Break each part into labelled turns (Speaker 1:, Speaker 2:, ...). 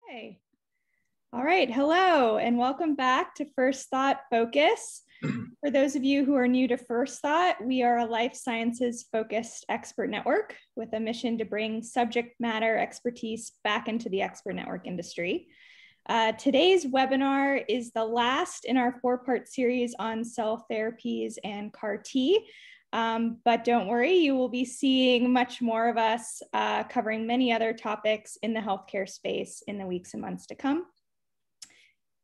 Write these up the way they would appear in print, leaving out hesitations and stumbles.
Speaker 1: Okay. All right. Hello, and welcome back to FirstThought Focus. For those of you who are new to FirstThought, we are a life sciences focused expert network with a mission to bring subject matter expertise back into the expert network industry. Today's webinar is the last in our four-part series on cell therapies and CAR-T. But don't worry, you will be seeing much more of us covering many other topics in the healthcare space in the weeks and months to come.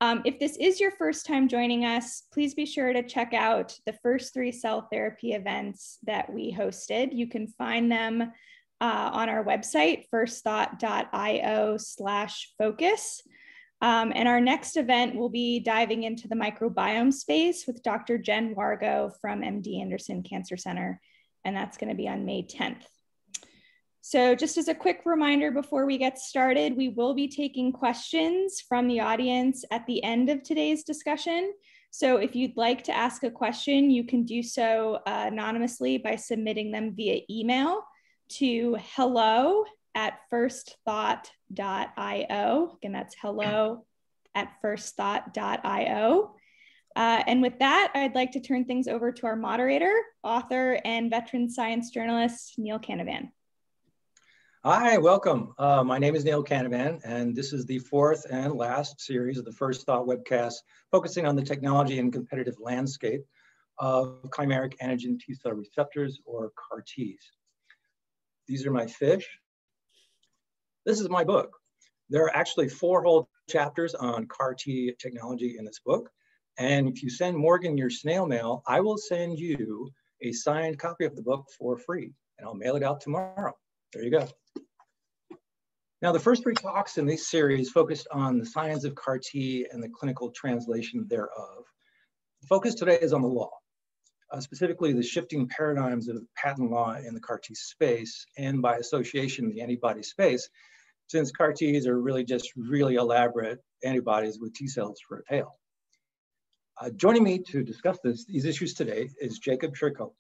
Speaker 1: If this is your first time joining us, please be sure to check out the first 3 cell therapy events that we hosted. You can find them on our website, firstthought.io/focus. And our next event will be diving into the microbiome space with Dr. Jen Wargo from MD Anderson Cancer Center, and that's going to be on May 10th. So just as a quick reminder before we get started, we will be taking questions from the audience at the end of today's discussion. So if you'd like to ask a question, you can do so anonymously by submitting them via email to hello@firstthought.io. Again, that's hello@firstthought.io. And with that, I'd like to turn things over to our moderator, author, and veteran science journalist, Neil Canavan.
Speaker 2: Hi, welcome. My name is Neil Canavan, and this is the 4th and last series of the FirstThought webcast, focusing on the technology and competitive landscape of chimeric antigen T-cell receptors, or CAR-Ts. These are my fish. This is my book. There are actually 4 whole chapters on CAR-T technology in this book. And if you send Morgen your snail mail, I will send you a signed copy of the book for free, and I'll mail it out tomorrow. There you go. Now, the first 3 talks in this series focused on the science of CAR-T and the clinical translation thereof. The focus today is on the law. Specifically the shifting paradigms of patent law in the CAR-T space, and by association, the antibody space, since CAR-Ts are really just really elaborate antibodies with T-cells for a tail. Joining me to discuss these issues today is Jacob Sherkow,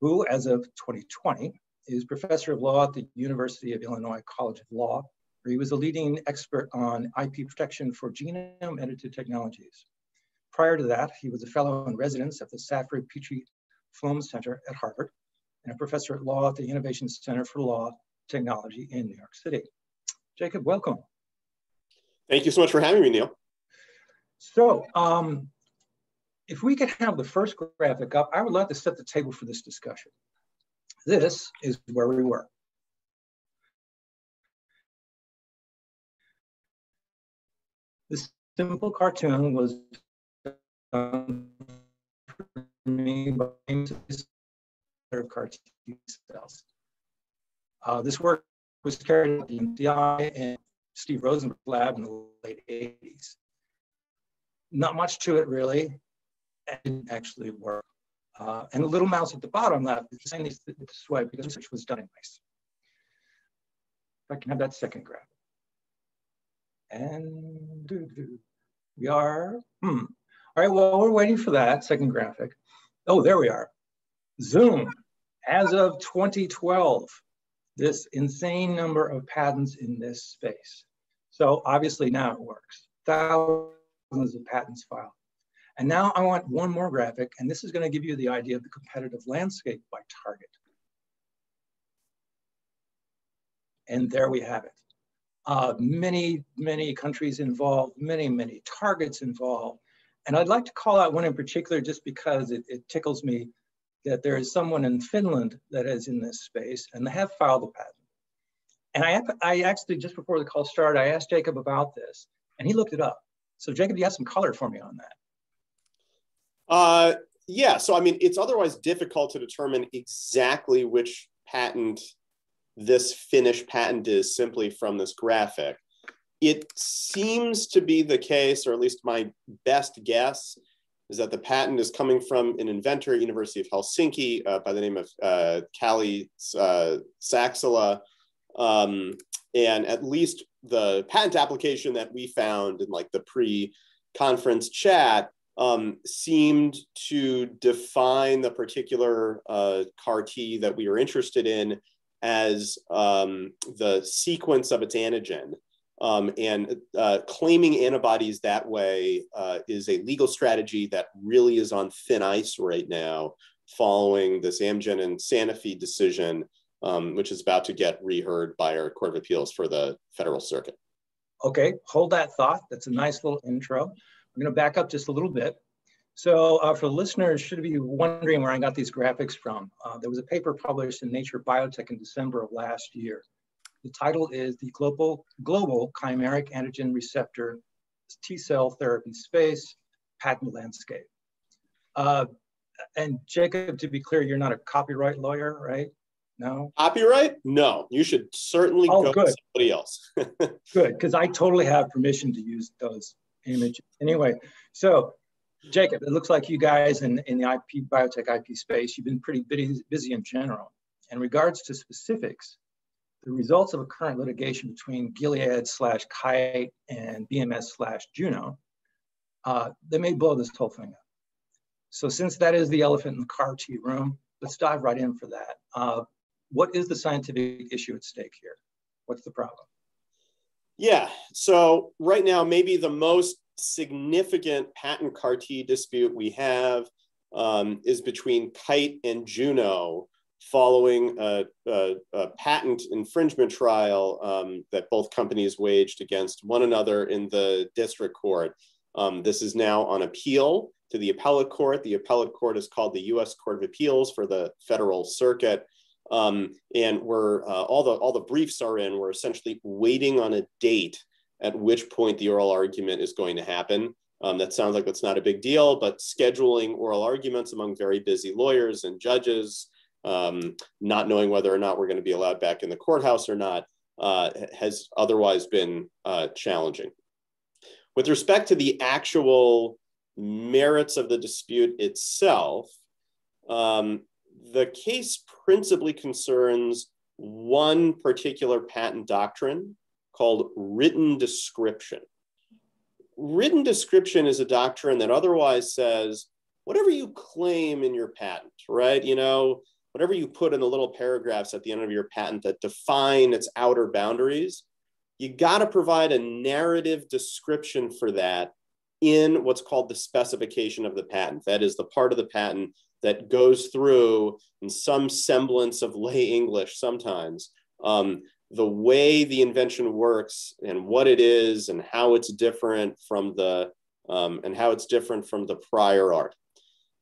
Speaker 2: who, as of 2020, is professor of law at the University of Illinois College of Law, where he was a leading expert on IP protection for genome-edited technologies. Prior to that, he was a fellow in residence at the Safford Petrie Flom Center at Harvard, and a professor at law at the Innovation Center for Law Technology in New York City. Jacob, welcome.
Speaker 3: Thank you so much for having me, Neil.
Speaker 2: So, if we could have the first graphic up, I would like to set the table for this discussion. This is where we were. This simple cartoon was done for me by CAR-T cells. This work was carried out at the MCI and Steve Rosenberg's lab in the late 80s. Not much to it, really. It didn't actually work. And the little mouse at the bottom left is saying this way because research was done in mice. If I can have that second graph. And we are, all right, well, we're waiting for that second graphic. Oh, there we are. Zoom, as of 2012, this insane number of patents in this space. So obviously now it works. Thousands of patents filed. And now I want one more graphic, and this is going to give you the idea of the competitive landscape by target. And there we have it. Many countries involved, many targets involved. And I'd like to call out one in particular just because it tickles me that there is someone in Finland that is in this space, and they have filed a patent. And I actually, just before the call started, I asked Jacob about this, and he looked it up. So Jacob, you have some color for me on that.
Speaker 3: Yeah, so I mean, it's otherwise difficult to determine exactly which patent this Finnish patent is simply from this graphic. It seems to be the case, or at least my best guess, is that the patent is coming from an inventor at University of Helsinki by the name of Kali Saksala. And at least the patent application that we found in like the pre-conference chat seemed to define the particular CAR-T that we were interested in as the sequence of its antigen. And claiming antibodies that way is a legal strategy that really is on thin ice right now, following this Amgen and Sanofi decision, which is about to get reheard by our Court of Appeals for the Federal Circuit.
Speaker 2: Okay, hold that thought. That's a nice little intro. I'm going to back up just a little bit. So for the listeners, should be wondering where I got these graphics from. There was a paper published in Nature Biotech in December of last year. The title is the Global Chimeric Antigen Receptor T-Cell Therapy Space Patent Landscape. And Jacob, to be clear, you're not a copyright lawyer, right? No?
Speaker 3: Copyright? No, you should certainly go
Speaker 2: good.
Speaker 3: to somebody else.
Speaker 2: Good, because I totally have permission to use those images. Anyway, so Jacob, it looks like you guys in the IP, biotech IP space, you've been pretty busy in general. In regards to specifics, the results of a current litigation between Gilead/Kite and BMS/Juno, they may blow this whole thing up. So since that is the elephant in the CAR T room, let's dive right in for that. What is the scientific issue at stake here? What's the problem?
Speaker 3: Yeah, so right now, maybe the most significant patent CAR T dispute we have is between Kite and Juno, following a patent infringement trial that both companies waged against one another in the district court. This is now on appeal to the appellate court. The appellate court is called the U.S. Court of Appeals for the Federal Circuit. And we're all the briefs are in. We're essentially waiting on a date at which point the oral argument is going to happen. That sounds like that's not a big deal, but scheduling oral arguments among very busy lawyers and judges, not knowing whether or not we're going to be allowed back in the courthouse or not, has otherwise been challenging. With respect to the actual merits of the dispute itself, the case principally concerns one particular patent doctrine called written description. Written description is a doctrine that otherwise says, whatever you claim in your patent, right? You know, whatever you put in the little paragraphs at the end of your patent that define its outer boundaries, you got to provide a narrative description for that in what's called the specification of the patent. That is the part of the patent that goes through, in some semblance of lay English sometimes, the way the invention works and what it is and how it's different from the prior art.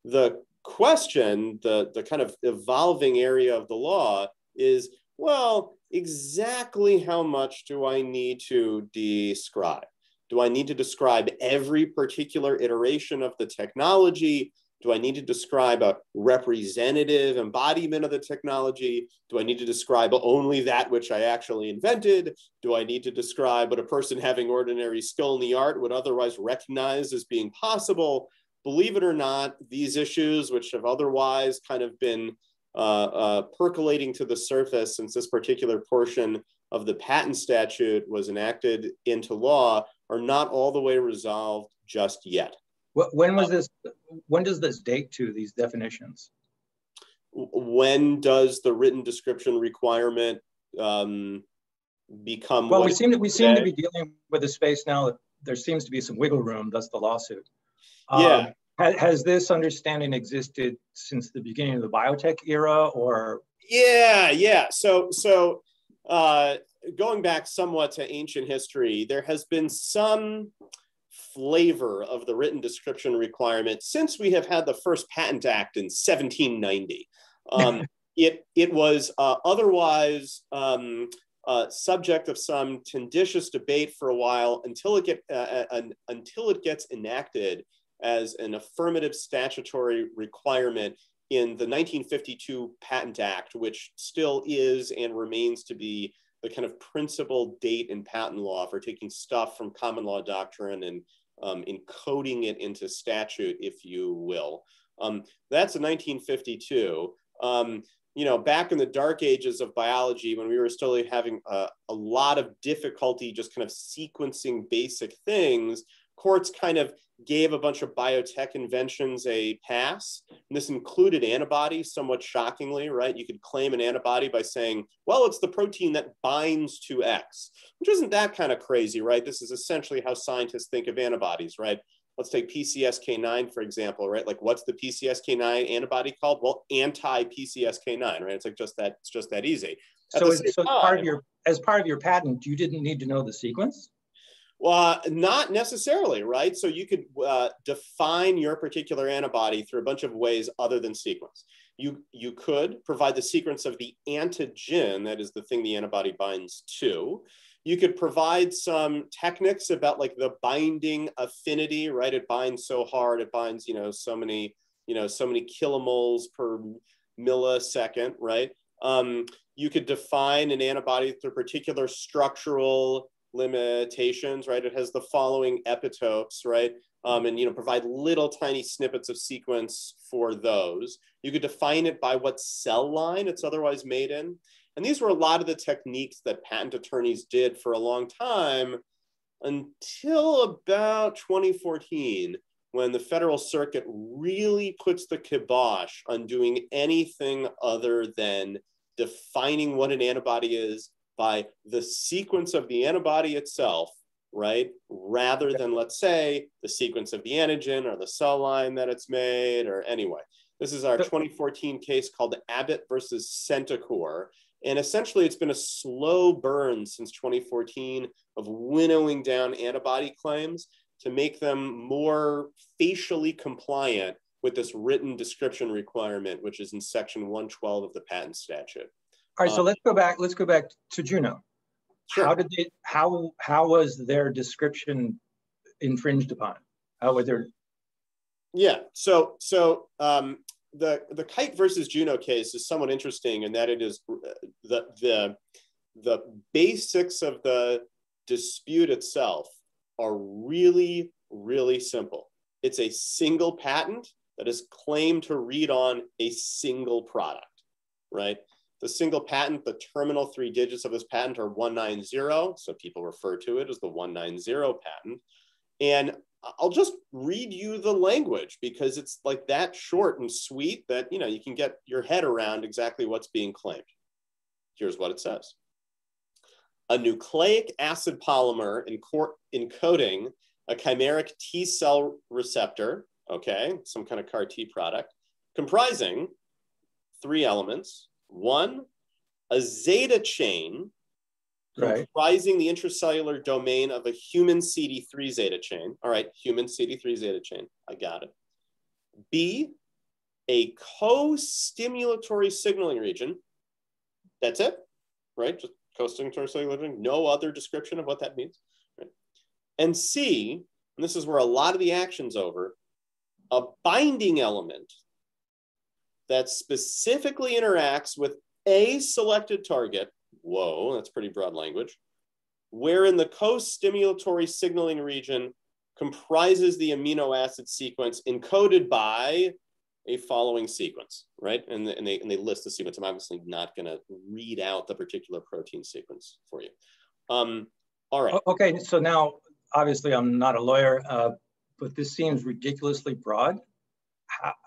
Speaker 3: The question, the kind of evolving area of the law is, well, exactly how much do I need to describe? Do I need to describe every particular iteration of the technology? Do I need to describe a representative embodiment of the technology? Do I need to describe only that which I actually invented? Do I need to describe what a person having ordinary skill in the art would otherwise recognize as being possible? Believe it or not, these issues, which have otherwise kind of been percolating to the surface since this particular portion of the patent statute was enacted into law, are not all the way resolved just yet.
Speaker 2: When was this? When does this date to these definitions?
Speaker 3: When does the written description requirement become?
Speaker 2: Well, we seem to be dealing with a space now that there seems to be some wiggle room. Thus the lawsuit.
Speaker 3: Yeah.
Speaker 2: Has this understanding existed since the beginning of the biotech era, or?
Speaker 3: Yeah. So going back somewhat to ancient history, there has been some flavor of the written description requirement since we have had the first Patent Act in 1790. It was otherwise subject of some tenditious debate for a while until it gets enacted as an affirmative statutory requirement in the 1952 Patent Act, which still is and remains to be the kind of principal date in patent law for taking stuff from common law doctrine and encoding it into statute, if you will. That's in 1952. Back in the dark ages of biology, when we were still having a lot of difficulty just kind of sequencing basic things, courts kind of gave a bunch of biotech inventions a pass. And this included antibodies, somewhat shockingly, right? You could claim an antibody by saying, well, it's the protein that binds to X, which isn't that kind of crazy, right? This is essentially how scientists think of antibodies, right? Let's take PCSK9, for example, right? Like, what's the PCSK9 antibody called? Well, anti-PCSK9, right? It's like it's just that easy.
Speaker 2: So as part of your patent, you didn't need to know the sequence?
Speaker 3: Well, not necessarily, right? So you could define your particular antibody through a bunch of ways other than sequence. You could provide the sequence of the antigen, that is the thing the antibody binds to. You could provide some techniques about like the binding affinity, right? It binds so hard, it binds, so many kilomoles per millisecond, right? You could define an antibody through particular structural limitations, right? It has the following epitopes, right? And provide little tiny snippets of sequence for those. You could define it by what cell line it's otherwise made in. And these were a lot of the techniques that patent attorneys did for a long time until about 2014, when the Federal Circuit really puts the kibosh on doing anything other than defining what an antibody is by the sequence of the antibody itself, right? Rather than, let's say, the sequence of the antigen or the cell line that it's made, or anyway. This is our 2014 case called Abbott versus Centocor. And essentially, it's been a slow burn since 2014 of winnowing down antibody claims to make them more facially compliant with this written description requirement, which is in section 112 of the patent statute.
Speaker 2: All right, so let's go back to Juno.
Speaker 3: Sure.
Speaker 2: How was their description infringed upon? How were their?
Speaker 3: Yeah, so the Kite versus Juno case is somewhat interesting in that it is the basics of the dispute itself are really, really simple. It's a single patent that is claimed to read on a single product, right? The single patent, the terminal 3 digits of this patent are 190, so people refer to it as the 190 patent. And I'll just read you the language because it's like that short and sweet that, you can get your head around exactly what's being claimed. Here's what it says. A nucleic acid polymer encoding a chimeric T cell receptor, okay, some kind of CAR T product, comprising 3 elements. 1, a zeta chain comprising the intracellular domain of a human CD3 zeta chain. All right, human CD3 zeta chain, I got it. B, a co-stimulatory signaling region. That's it, right? Just co-stimulatory signaling region, no other description of what that means. Right? And C, and this is where a lot of the action's over, a binding element that specifically interacts with a selected target, whoa, that's pretty broad language, wherein the co-stimulatory signaling region comprises the amino acid sequence encoded by a following sequence, right? And they list the sequence. I'm obviously not gonna read out the particular protein sequence for you. All right.
Speaker 2: Okay, so now, obviously I'm not a lawyer, but this seems ridiculously broad.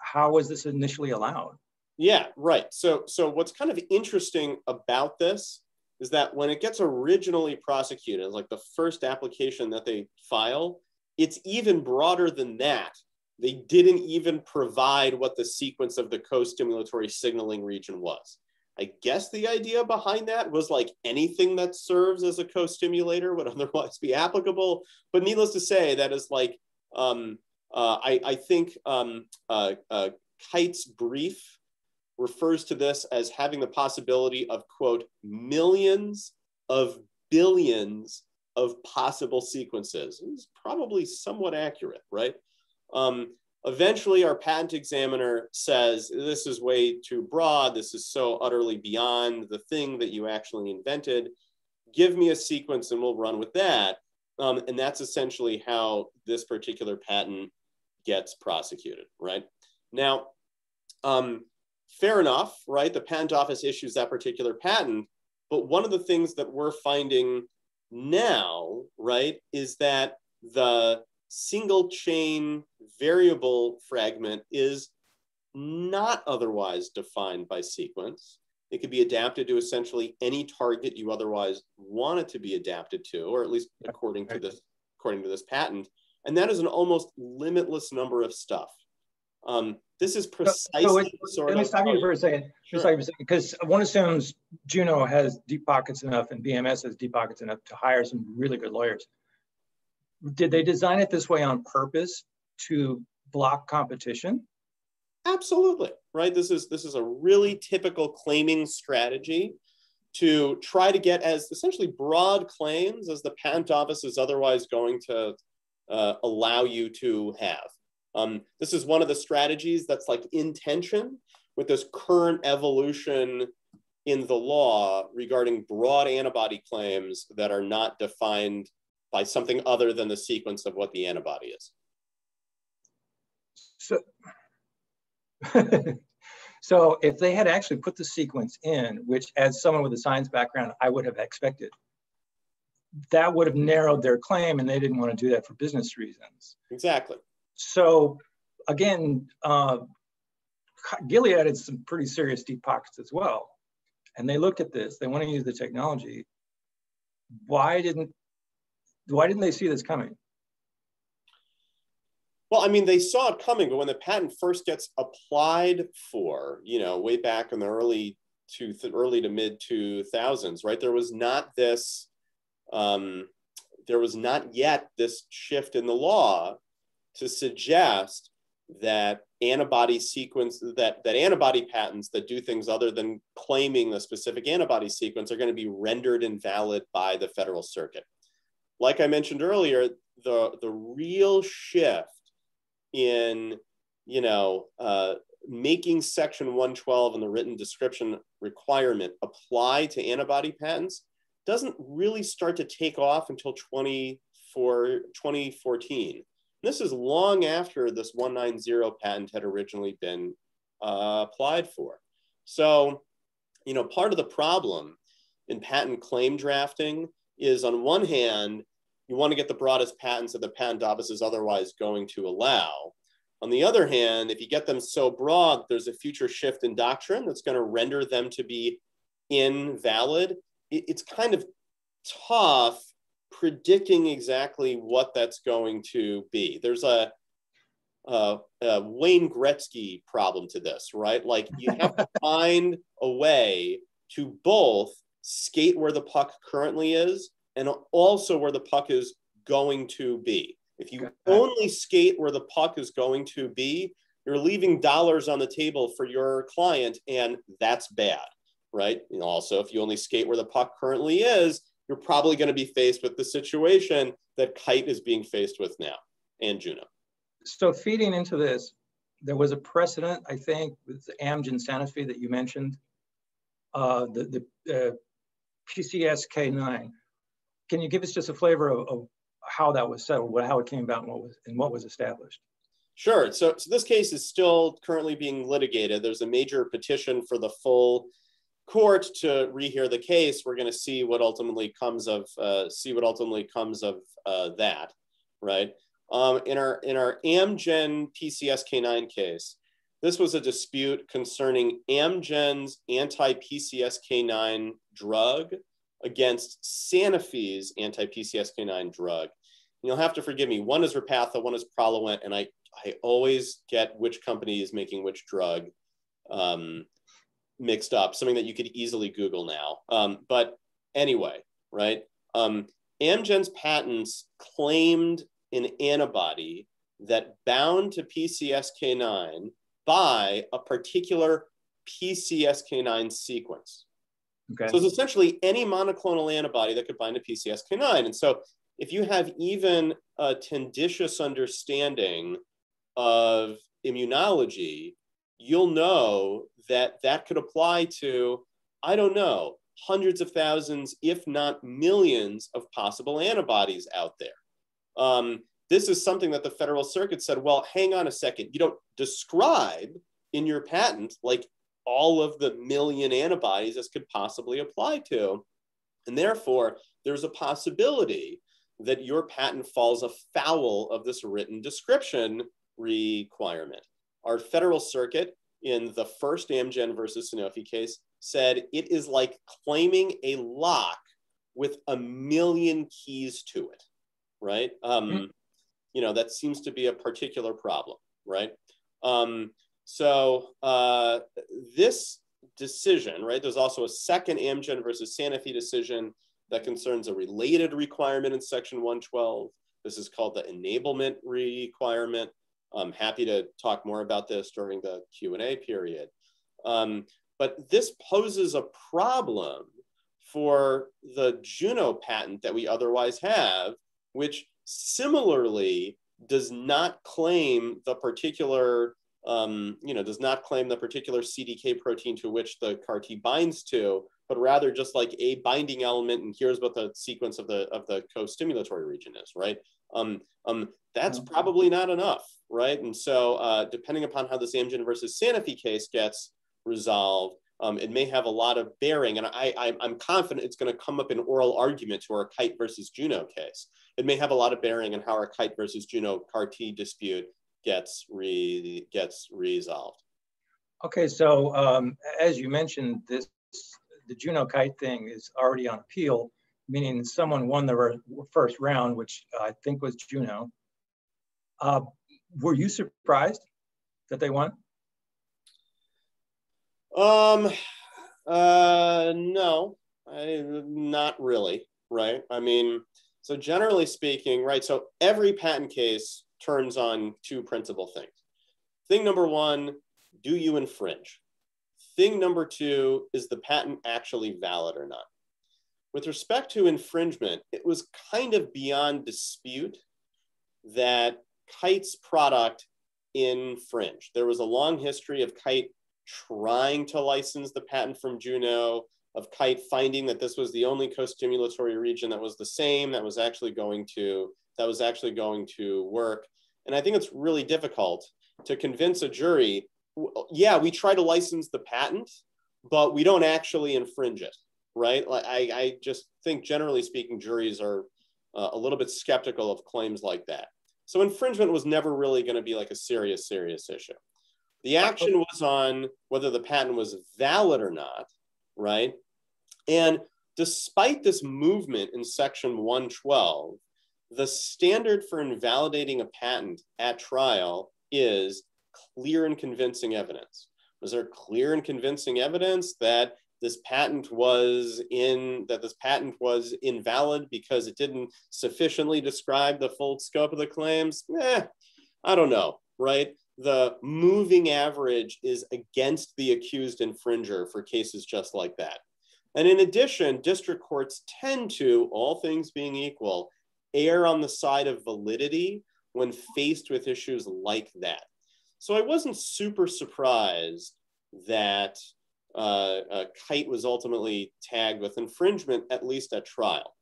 Speaker 2: How was this initially allowed?
Speaker 3: Yeah, right. So what's kind of interesting about this is that when it gets originally prosecuted, like the first application that they file, it's even broader than that. They didn't even provide what the sequence of the co-stimulatory signaling region was. I guess the idea behind that was like anything that serves as a co-stimulator would otherwise be applicable. But needless to say, that is like, I think Kite's brief refers to this as having the possibility of, quote, millions of billions of possible sequences. It's probably somewhat accurate, right? Eventually, our patent examiner says, this is way too broad. This is so utterly beyond the thing that you actually invented. Give me a sequence and we'll run with that. And that's essentially how this particular patent gets prosecuted, right? Now, fair enough, right? The patent office issues that particular patent, but one of the things that we're finding now, right, is that the single chain variable fragment is not otherwise defined by sequence. It could be adapted to essentially any target you otherwise want it to be adapted to, or at least according to this patent. And that is an almost limitless number of stuff. This is precisely
Speaker 2: let me stop you for a second.
Speaker 3: Sure.
Speaker 2: Because one assumes Juno has deep pockets enough and BMS has deep pockets enough to hire some really good lawyers. Did they design it this way on purpose to block competition?
Speaker 3: Absolutely, right? This is a really typical claiming strategy to try to get as essentially broad claims as the patent office is otherwise going to allow you to have. This is one of the strategies that's like in tension with this current evolution in the law regarding broad antibody claims that are not defined by something other than the sequence of what the antibody is.
Speaker 2: So, so if they had actually put the sequence in, which as someone with a science background, I would have expected, that would have narrowed their claim, and they didn't want to do that for business reasons.
Speaker 3: Exactly.
Speaker 2: So again, Gilead had some pretty serious deep pockets as well. And they looked at this, they want to use the technology. Why didn't they see this coming?
Speaker 3: Well, I mean, they saw it coming, but when the patent first gets applied for, way back in the early to mid 2000s, right? There was not yet this shift in the law to suggest that antibody patents that do things other than claiming the specific antibody sequence are going to be rendered invalid by the Federal Circuit. Like I mentioned earlier, the real shift in making Section 112 and the written description requirement apply to antibody patents doesn't really start to take off until 2014. This is long after this 190 patent had originally been applied for. So, part of the problem in patent claim drafting is, on one hand, you want to get the broadest patents that the patent office is otherwise going to allow. On the other hand, if you get them so broad, there's a future shift in doctrine that's going to render them to be invalid. It's kind of tough predicting exactly what that's going to be. There's a Wayne Gretzky problem to this, right? Like, you have to find a way to both skate where the puck currently is and also where the puck is going to be. If you only skate where the puck is going to be, you're leaving dollars on the table for your client, and that's bad, right? Also, if you only skate where the puck currently is, you're probably going to be faced with the situation that Kite is being faced with now, and Juno.
Speaker 2: So feeding into this, there was a precedent, I think, with the Amgen Sanofi that you mentioned, the PCSK9. Can you give us just a flavor of how that was settled, how it came about, and what was established?
Speaker 3: Sure. So this case is still currently being litigated. There's a major petition for the full court to rehear the case. We're going to see what ultimately comes of that, right? In our Amgen PCSK9 case, this was a dispute concerning Amgen's anti-PCSK9 drug against Sanofi's anti-PCSK9 drug. You'll have to forgive me. One is Repatha, one is Praluent, and I always get which company is making which drug mixed up, something that you could easily Google now. But anyway, right? Amgen's patents claimed an antibody that bound to PCSK9 by a particular PCSK9 sequence. Okay. So it's essentially any monoclonal antibody that could bind to PCSK9. And so if you have even a tenditious understanding of immunology, you'll know that that could apply to, I don't know, hundreds of thousands, if not millions of possible antibodies out there. This is something that the Federal Circuit said, well, hang on a second. You don't describe in your patent like all of the million antibodies this could possibly apply to. And therefore, there's a possibility that your patent falls afoul of this written description requirement. Our Federal Circuit in the first Amgen versus Sanofi case said it is like claiming a lock with a million keys to it, right? You know, that seems to be a particular problem, right? This decision, right? There's also a second Amgen versus Sanofi decision that concerns a related requirement in section 112. This is called the enablement requirement. I'm happy to talk more about this during the Q&A period. But this poses a problem for the Juno patent that we otherwise have, which similarly does not claim the particular, does not claim the particular CDK protein to which the CAR T binds to, but rather just like a binding element, and here's what the sequence of the co-stimulatory region is, right? That's probably not enough, right? And so depending upon how this Amgen versus Sanofi case gets resolved, it may have a lot of bearing, and I'm confident it's going to come up in oral argument to our Kite versus Juno case. It may have a lot of bearing on how our Kite versus Juno CAR T dispute gets resolved.
Speaker 2: Okay, so as you mentioned, the Juno Kite thing is already on appeal, meaning someone won the first round, which I think was Juno. Were you surprised that they won?
Speaker 3: No, not really, right? I mean, so generally speaking, right, so every patent case turns on two principal things. Thing number one, do you infringe? Thing number two, is the patent actually valid or not? With respect to infringement, it was kind of beyond dispute that Kite's product infringed. There was a long history of Kite trying to license the patent from Juno, of Kite finding that this was the only co-stimulatory region that was the same, that was actually going to work. And I think it's really difficult to convince a jury, yeah, we try to license the patent, but we don't actually infringe it, right? Like I just think generally speaking, juries are a little bit skeptical of claims like that. So infringement was never really going to be like a serious issue. The action was on whether the patent was valid or not, right? And despite this movement in section 112, the standard for invalidating a patent at trial is clear and convincing evidence. Was there clear and convincing evidence that this patent was invalid because it didn't sufficiently describe the full scope of the claims? I don't know, right? The moving average is against the accused infringer for cases just like that. And in addition, district courts tend to, all things being equal, err on the side of validity when faced with issues like that. So I wasn't super surprised that Kite was ultimately tagged with infringement, at least at trial.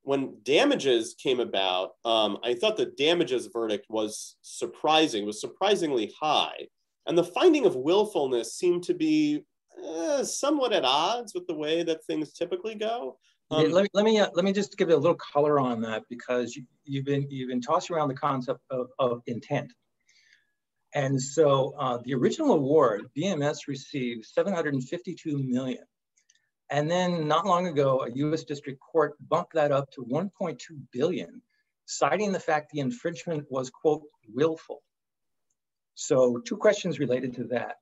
Speaker 3: When damages came about, I thought the damages verdict was surprisingly high. And the finding of willfulness seemed to be somewhat at odds with the way that things typically go.
Speaker 2: Let me just give you a little color on that, because you've been tossing around the concept of intent. And so the original award, BMS received $752 million. And then not long ago, a US district court bumped that up to $1.2 billion, citing the fact the infringement was, quote, willful. So two questions related to that.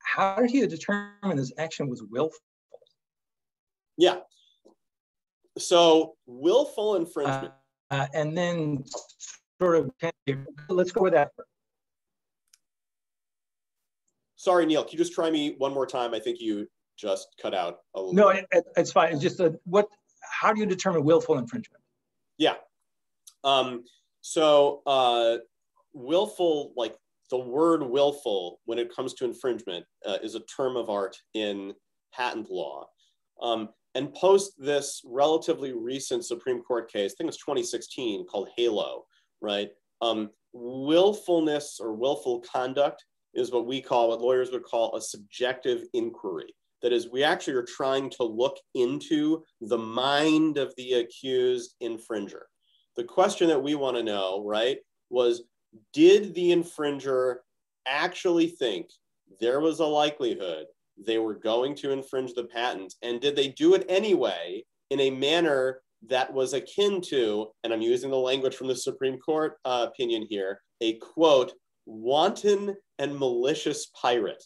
Speaker 2: How did he determine this action was willful?
Speaker 3: Yeah. So willful infringement.
Speaker 2: And then sort of, let's go with that.
Speaker 3: Sorry, Neil, can you just try me one more time? I think you just cut out a little
Speaker 2: No,
Speaker 3: bit.
Speaker 2: It's fine. It's just how do you determine willful infringement?
Speaker 3: Yeah. Willful, like the word willful, when it comes to infringement, is a term of art in patent law. And post this relatively recent Supreme Court case, I think it's 2016, called HALO, right? Willfulness or willful conduct is what lawyers would call a subjective inquiry. That is, we actually are trying to look into the mind of the accused infringer. The question that we want to know, right, was, did the infringer actually think there was a likelihood they were going to infringe the patent? And did they do it anyway in a manner that was akin to, and I'm using the language from the Supreme Court opinion here, a quote, wanton and malicious pirate,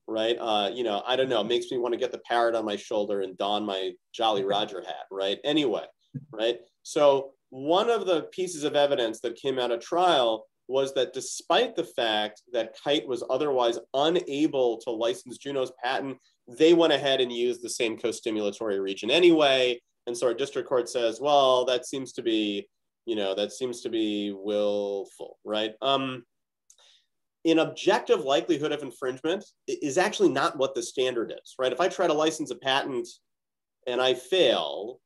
Speaker 3: right? I don't know, it makes me want to get the parrot on my shoulder and don my Jolly Roger hat, right? Anyway, right? So one of the pieces of evidence that came out of trial was that despite the fact that Kite was otherwise unable to license Juno's patent, they went ahead and used the same co-stimulatory region anyway. And so our district court says, well, that seems to be willful, right? An objective likelihood of infringement is actually not what the standard is, right? If I try to license a patent and I fail,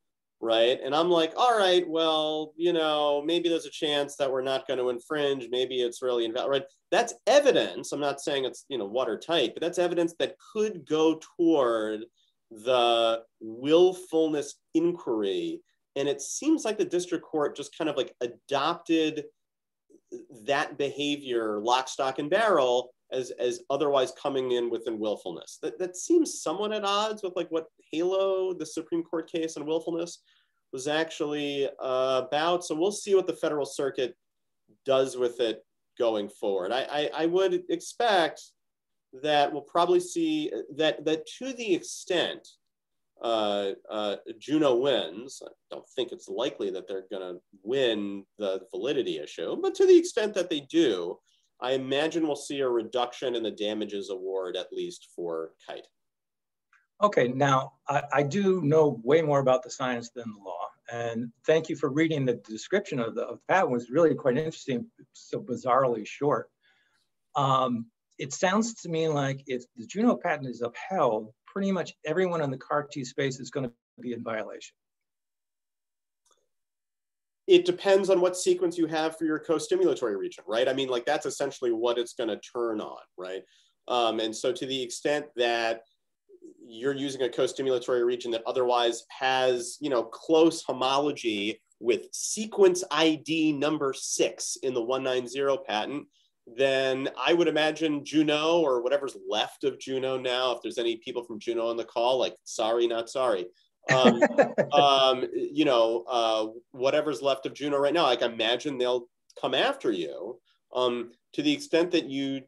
Speaker 3: right? And I'm like, all right, well, maybe there's a chance that we're not going to infringe. Maybe it's really invalid, right? That's evidence. I'm not saying it's, watertight, but that's evidence that could go toward the willfulness inquiry. And it seems like the district court just kind of like adopted that behavior lock, stock, and barrel as otherwise coming in within willfulness. That seems somewhat at odds with like what Halo, the Supreme Court case on willfulness, was actually about. So we'll see what the Federal Circuit does with it going forward. I would expect that we'll probably see that to the extent Juno wins. I don't think it's likely that they're going to win the validity issue, but to the extent that they do, I imagine we'll see a reduction in the damages award, at least for Kite.
Speaker 2: Okay, now I do know way more about the science than the law, and thank you for reading the description of the patent. Was really quite interesting, so bizarrely short. It sounds to me like if the Juno patent is upheld, pretty much everyone in the CAR-T space is going to be in violation.
Speaker 3: It depends on what sequence you have for your co-stimulatory region, right? I mean, like that's essentially what it's going to turn on, right? And so to the extent that you're using a co-stimulatory region that otherwise has, close homology with sequence ID number 6 in the 190 patent, then I would imagine Juno, or whatever's left of Juno now, if there's any people from Juno on the call, like sorry, not sorry. Whatever's left of Juno right now, like imagine they'll come after you. To the extent that you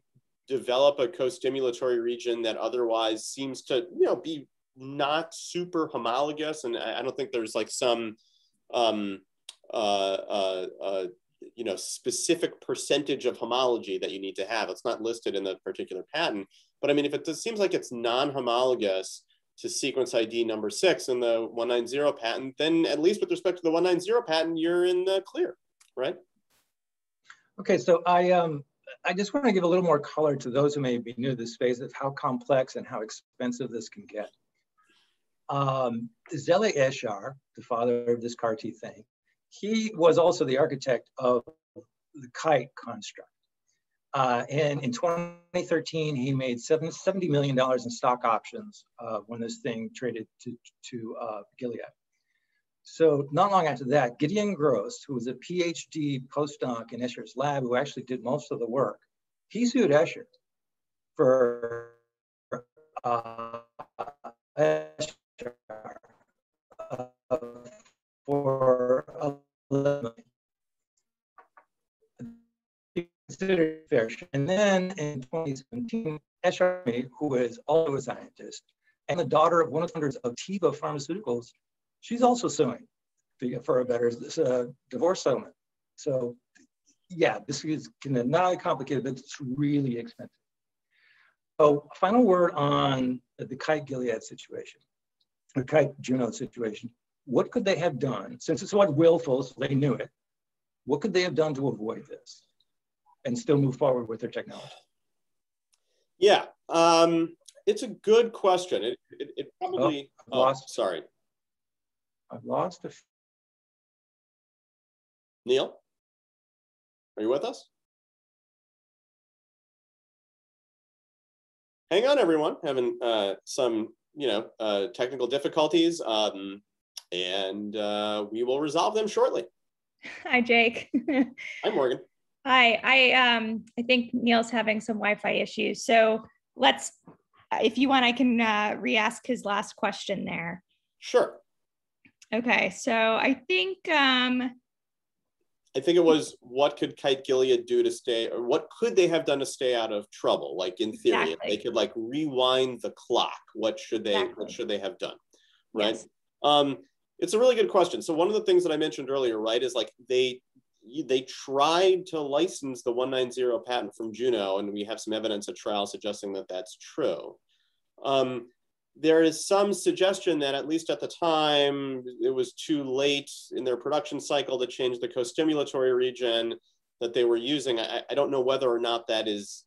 Speaker 3: develop a co-stimulatory region that otherwise seems to, be not super homologous, and I don't think there's like some specific percentage of homology that you need to have. It's not listed in the particular patent, but I mean, if it seems like it's non-homologous to sequence ID number 6 in the 190 patent, then at least with respect to the 190 patent, you're in the clear, right? Okay, so I just want to give a little more color to those who may be new to this space of how complex and how expensive this can get. Zele Eshar, the father of this CAR-T thing, he was also the architect of the Kite construct. And in 2013, he made $70 million in stock options when this thing traded to Gilead. So not long after that, Gideon Gross, who was a PhD postdoc in Escher's lab, who actually did most of the work, he sued Escher for considered fair. And then in 2017, Escher, who is also a scientist and the daughter of one of the founders of Teva Pharmaceuticals, she's also suing for a better divorce settlement. So yeah, this is not only complicated, but it's really expensive. So final word on the Kite Gilead situation, the Kite Juno situation. What could they have done, since it's what willful, so they knew it, what could they have done to avoid this and still move forward with their technology? Yeah, it's a good question. It probably, sorry.
Speaker 2: I've lost
Speaker 3: Neil, are you with us? Hang on, everyone. Having some technical difficulties, and we will resolve them shortly.
Speaker 1: Hi, Jake.
Speaker 3: Hi, Morgan.
Speaker 1: Hi. I think Neil's having some Wi-Fi issues. So if you want, I can re-ask his last question there.
Speaker 3: Sure.
Speaker 1: Okay. So I think
Speaker 3: it was, what could Kite Gilead do to stay, or what could they have done to stay out of trouble? Like, in theory, if they could like rewind the clock, what should they have done? Right. Yes. It's a really good question. So one of the things that I mentioned earlier, right, is like they tried to license the 190 patent from Juno, and we have some evidence at trial suggesting that that's true. There is some suggestion that, at least at the time, it was too late in their production cycle to change the co-stimulatory region that they were using. I don't know whether or not that is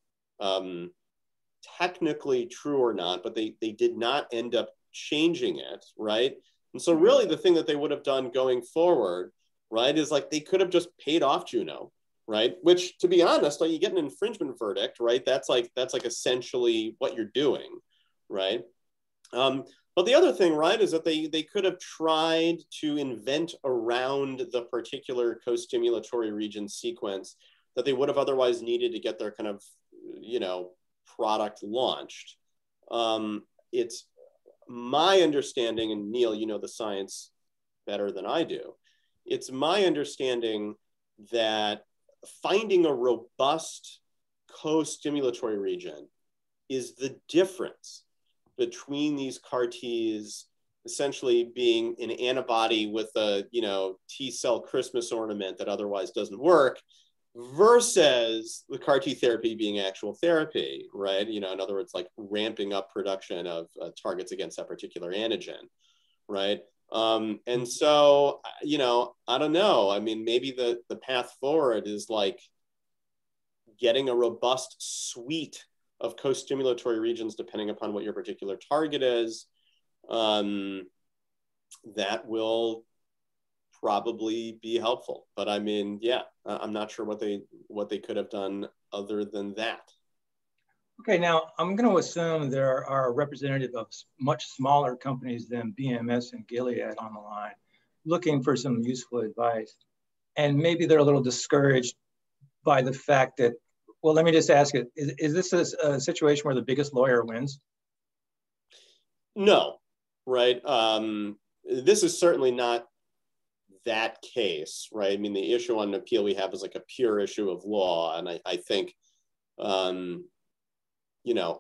Speaker 3: technically true or not, but they did not end up changing it, right? And so really the thing that they would have done going forward, right, is like they could have just paid off Juno, right? Which, to be honest, like, you get an infringement verdict, right? That's like essentially what you're doing, right? But the other thing, right, is that they could have tried to invent around the particular co-stimulatory region sequence that they would have otherwise needed to get their kind of, product launched. It's my understanding, and Neil, you know the science better than I do, it's my understanding that finding a robust co-stimulatory region is the difference between these CAR Ts essentially being an antibody with a T cell Christmas ornament that otherwise doesn't work, versus the CAR T therapy being actual therapy, right? In other words, like ramping up production of targets against that particular antigen, right? And so, I don't know. I mean, maybe the path forward is like getting a robust suite of co-stimulatory regions, depending upon what your particular target is, that will probably be helpful. But I mean, yeah, I'm not sure what they could have done other than that.
Speaker 2: Okay, now I'm going to assume there are representatives of much smaller companies than BMS and Gilead on the line, looking for some useful advice. And maybe they're a little discouraged by the fact that, well, let me just ask it, is this a situation where the biggest lawyer wins?
Speaker 3: No, right? This is certainly not that case, right? I mean, the issue on appeal we have is like a pure issue of law. And I think,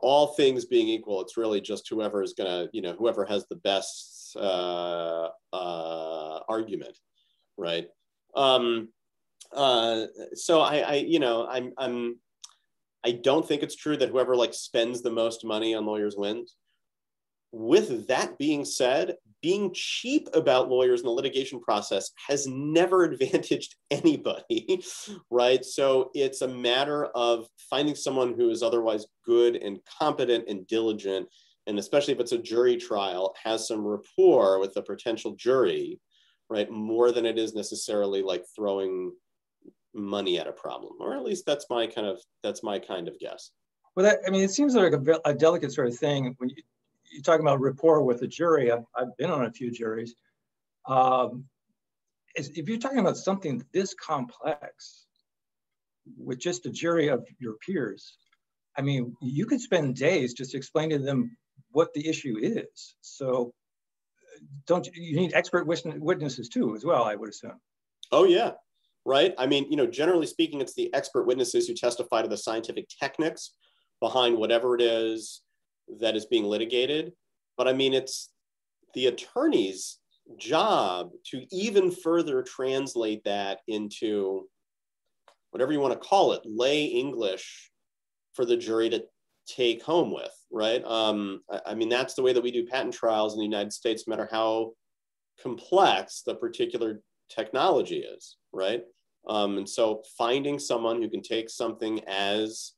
Speaker 3: all things being equal, it's really just whoever is going to, whoever has the best argument, right? So I don't think it's true that whoever like spends the most money on lawyers wins. With that being said, being cheap about lawyers in the litigation process has never advantaged anybody, right? So it's a matter of finding someone who is otherwise good and competent and diligent, and especially if it's a jury trial, has some rapport with the potential jury, right? More than it is necessarily like throwing money at a problem, or at least that's my kind of guess.
Speaker 2: Well, it seems like a delicate sort of thing when you're talking about rapport with a jury. I've been on a few juries. If you're talking about something this complex with just a jury of your peers, I mean, you could spend days just explaining to them what the issue is. So you need expert witnesses too, as well, I would assume.
Speaker 3: Oh, yeah. Right. I mean, generally speaking, it's the expert witnesses who testify to the scientific techniques behind whatever it is that is being litigated. But I mean, it's the attorney's job to even further translate that into whatever you want to call it, lay English for the jury to take home with, right? I mean, that's the way that we do patent trials in the United States, no matter how complex the particular technology is, right? And so finding someone who can take something as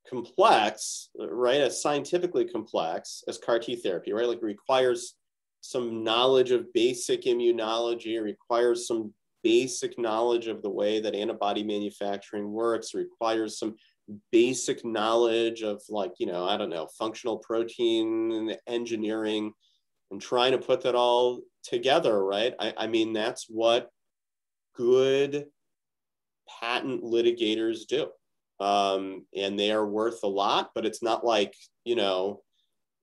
Speaker 3: complex, right, as scientifically complex as CAR T therapy, right, like requires some knowledge of basic immunology, requires some basic knowledge of the way that antibody manufacturing works, requires some basic knowledge of like, I don't know, functional protein engineering, and trying to put that all together, right? I mean, that's what good patent litigators do. And they are worth a lot, but it's not like,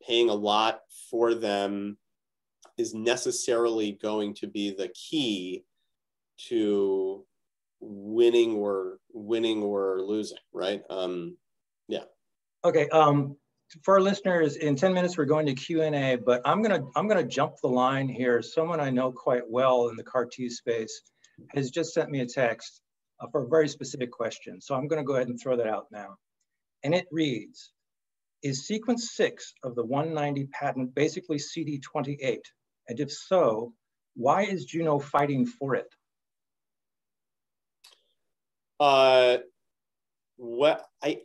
Speaker 3: paying a lot for them is necessarily going to be the key to winning or losing, right? Yeah.
Speaker 2: Okay. For our listeners, in 10 minutes we're going to Q&A, but I'm gonna jump the line here. Someone I know quite well in the CAR-T space has just sent me a text for a very specific question. So I'm gonna go ahead and throw that out now. And it reads, is sequence 6 of the 190 patent basically CD28? And if so, why is Juno fighting for it?
Speaker 3: What I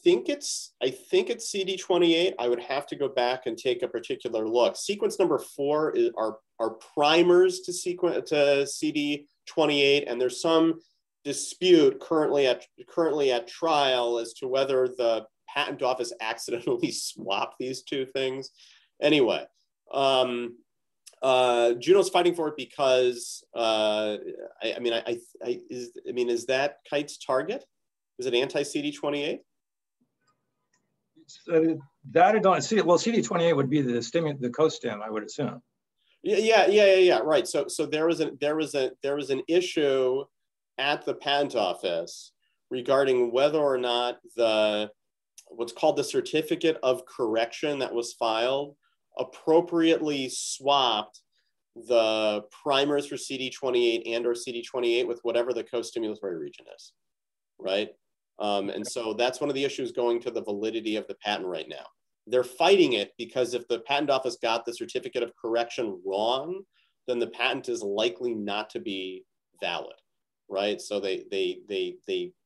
Speaker 3: think it's CD28. I would have to go back and take a particular look. Sequence number 4 are primers to CD28, and there's some dispute currently at trial as to whether the patent office accidentally swapped these two things. Anyway, Juno's fighting for it because is that Kite's target? Is it anti-CD28?
Speaker 2: That I don't see. Well, CD28 would be the co-stim, I would assume.
Speaker 3: Yeah. Right. So there was an issue at the patent office regarding whether or not what's called the certificate of correction that was filed appropriately swapped the primers for CD28 and or CD28 with whatever the co-stimulatory region is, right? And so that's one of the issues going to the validity of the patent right now. They're fighting it because if the patent office got the certificate of correction wrong, then the patent is likely not to be valid, right? So they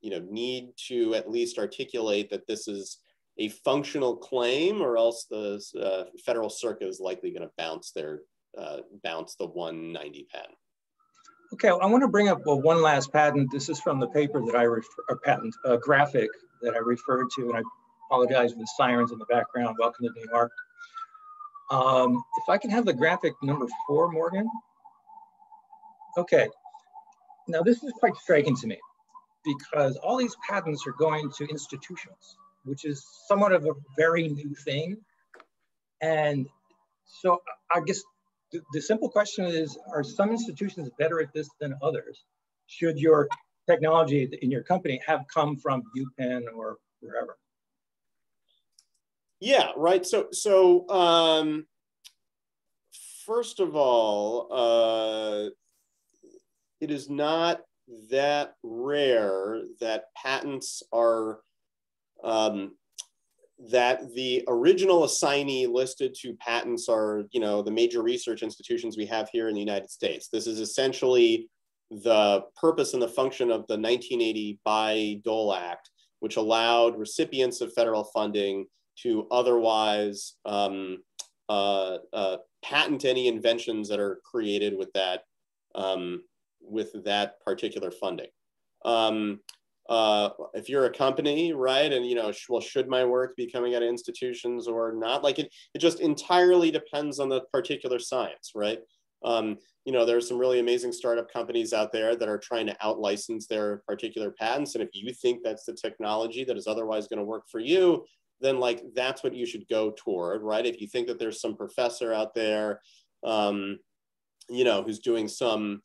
Speaker 3: need to at least articulate that this is a functional claim, or else the federal circuit is likely going to bounce the 190 patent.
Speaker 2: Okay, I want to bring up one last patent. This is from the paper that graphic that I referred to, and I apologize for the sirens in the background. Welcome to New York. If I can have the graphic number 4, Morgen. Okay, now this is quite striking to me because all these patents are going to institutions, which is somewhat of a very new thing. And so I guess the simple question is, are some institutions better at this than others? Should your technology in your company have come from UPenn or wherever?
Speaker 3: Yeah, right. So first of all, it is not that rare that patents are that the original assignee listed to patents are, the major research institutions we have here in the United States. This is essentially the purpose and the function of the 1980 Bayh-Dole Act, which allowed recipients of federal funding to otherwise patent any inventions that are created with that particular funding. If you're a company, right, and should my work be coming out of institutions or not? Like it just entirely depends on the particular science, right? There's some really amazing startup companies out there that are trying to out-license their particular patents, and if you think that's the technology that is otherwise going to work for you, then like that's what you should go toward, right? If you think that there's some professor out there, who's doing some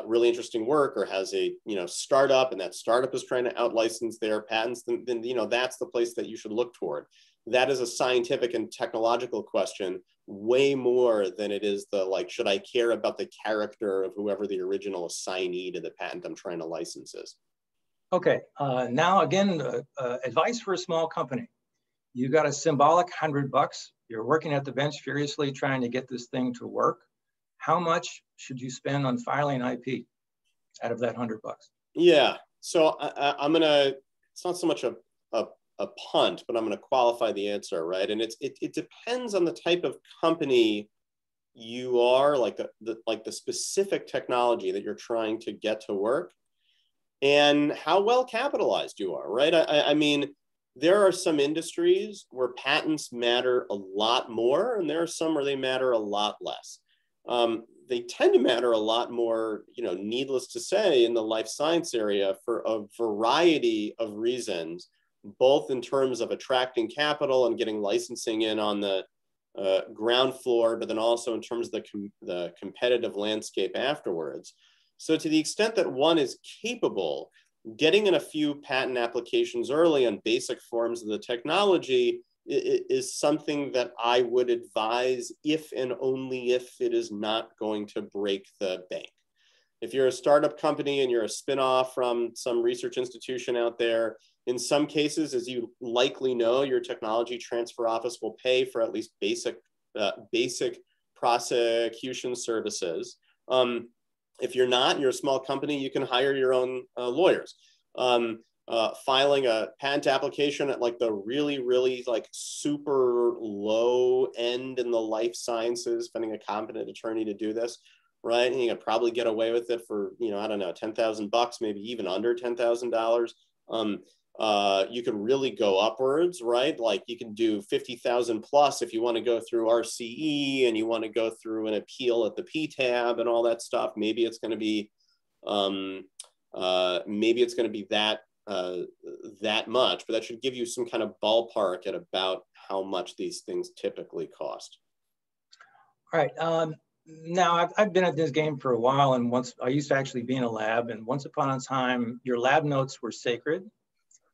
Speaker 3: really interesting work or has a startup, and that startup is trying to out-license their patents, then that's the place that you should look toward. That is a scientific and technological question way more than it is should I care about the character of whoever the original assignee to the patent I'm trying to license is.
Speaker 2: Okay, now again, advice for a small company. You got a symbolic $100. You're working at the bench furiously trying to get this thing to work. How much should you spend on filing IP out of that $100? Yeah,
Speaker 3: so I'm gonna. It's not so much a punt, but I'm gonna qualify the answer, right? And it depends on the type of company you are, like the specific technology that you're trying to get to work. and how well capitalized you are, right? I mean, there are some industries where patents matter a lot more, and there are some where they matter a lot less. They tend to matter a lot more, needless to say, in the life science area for a variety of reasons, both in terms of attracting capital and getting licensing in on the ground floor, but then also in terms of the competitive landscape afterwards. So to the extent that one is capable, getting in a few patent applications early on basic forms of the technology is something that I would advise if and only if it is not going to break the bank. If you're a startup company and you're a spinoff from some research institution out there, in some cases, as you likely know, your technology transfer office will pay for at least basic prosecution services. If you're not, you're a small company, you can hire your own lawyers. Filing a patent application at like the really, really like super low end in the life sciences, finding a competent attorney to do this, right? And you can probably get away with it for, I don't know, $10,000, maybe even under $10,000. You can really go upwards, right? Like you can do 50,000 plus if you want to go through RCE and you want to go through an appeal at the PTAB and all that stuff. Maybe it's going to be, that much, but that should give you some kind of ballpark at about how much these things typically cost.
Speaker 2: All right. Now I've been at this game for a while, and once I used to actually be in a lab, and once upon a time, your lab notes were sacred,